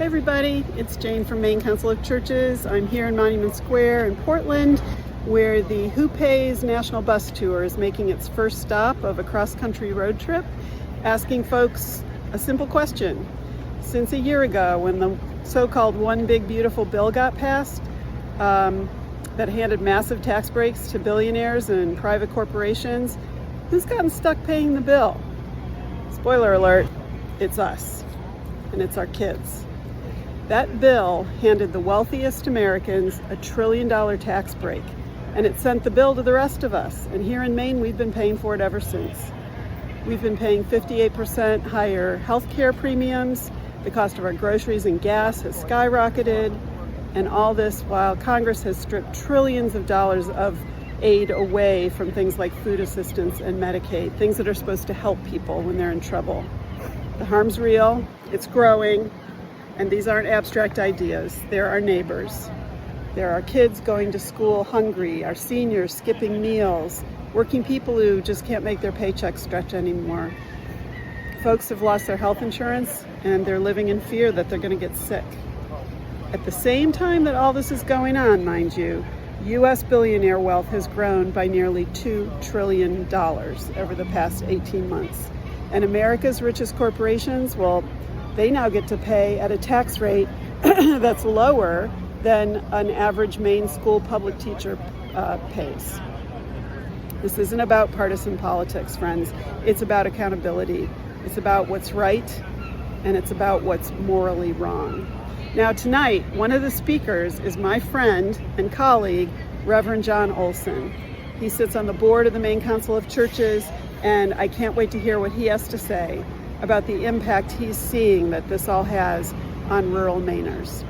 Hey everybody, it's Jane from Maine Council of Churches. I'm here in Monument Square in Portland, where the Who Pays National Bus Tour is making its first stop of a cross-country road trip, asking folks a simple question. Since a year ago, when the so-called One Big Beautiful Bill got passed, that handed massive tax breaks to billionaires and private corporations, who's gotten stuck paying the bill? Spoiler alert, it's us, and it's our kids. That bill handed the wealthiest Americans a $1 trillion tax break, and it sent the bill to the rest of us. And here in Maine, we've been paying for it ever since. We've been paying 58% higher health care premiums. The cost of our groceries and gas has skyrocketed. And all this while Congress has stripped trillions of dollars of aid away from things like food assistance and Medicaid, things that are supposed to help people when they're in trouble. The harm's real, it's growing, and these aren't abstract ideas. They're our neighbors. There are kids going to school hungry, our seniors skipping meals, working people who just can't make their paychecks stretch anymore. Folks have lost their health insurance and they're living in fear that they're going to get sick. At the same time that all this is going on, mind you, U.S. billionaire wealth has grown by nearly $2 trillion over the past 18 months. And America's richest corporations, well, they now get to pay at a tax rate that's lower than an average Maine school public teacher pays. This isn't about partisan politics, friends. It's about accountability. It's about what's right, and it's about what's morally wrong. Now tonight, one of the speakers is my friend and colleague, Reverend Jon Olson. He sits on the board of the Maine Council of Churches, and I can't wait to hear what he has to say about the impact he's seeing that this all has on rural Mainers.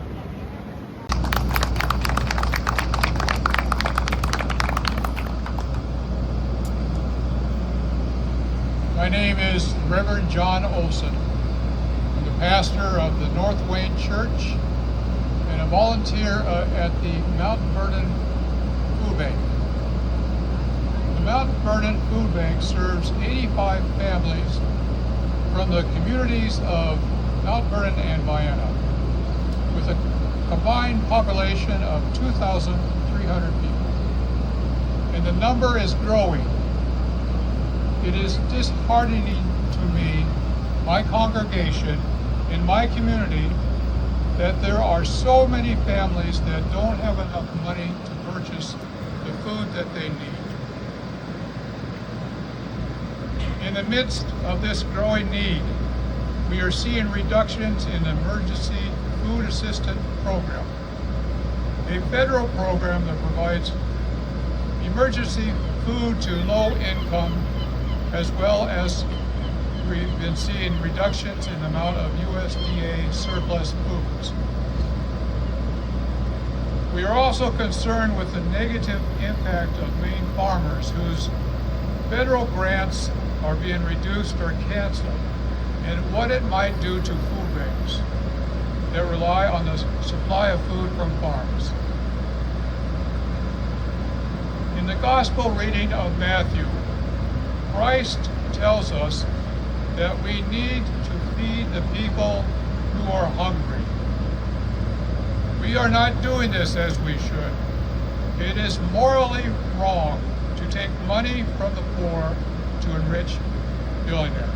My name is Reverend Jon Olson. I'm the pastor of the North Wayne Church and a volunteer at the Mount Vernon Food Bank. The Mount Vernon Food Bank serves 85 families from the communities of Mount Vernon and Vienna, with a combined population of 2,300 people. And the number is growing. It is disheartening to me, my congregation, in my community, that there are so many families that don't have enough money to purchase the food that they need. In the midst of this growing need, we are seeing reductions in the Emergency Food Assistance Program, a federal program that provides emergency food to low income, as well as we've been seeing reductions in the amount of USDA surplus foods. We are also concerned with the negative impact of Maine farmers whose federal grants are being reduced or canceled, and what it might do to food banks that rely on the supply of food from farms. In the gospel reading of Matthew, Christ tells us that we need to feed the people who are hungry. We are not doing this as we should. It is morally wrong to take money from the poor to enrich billionaires.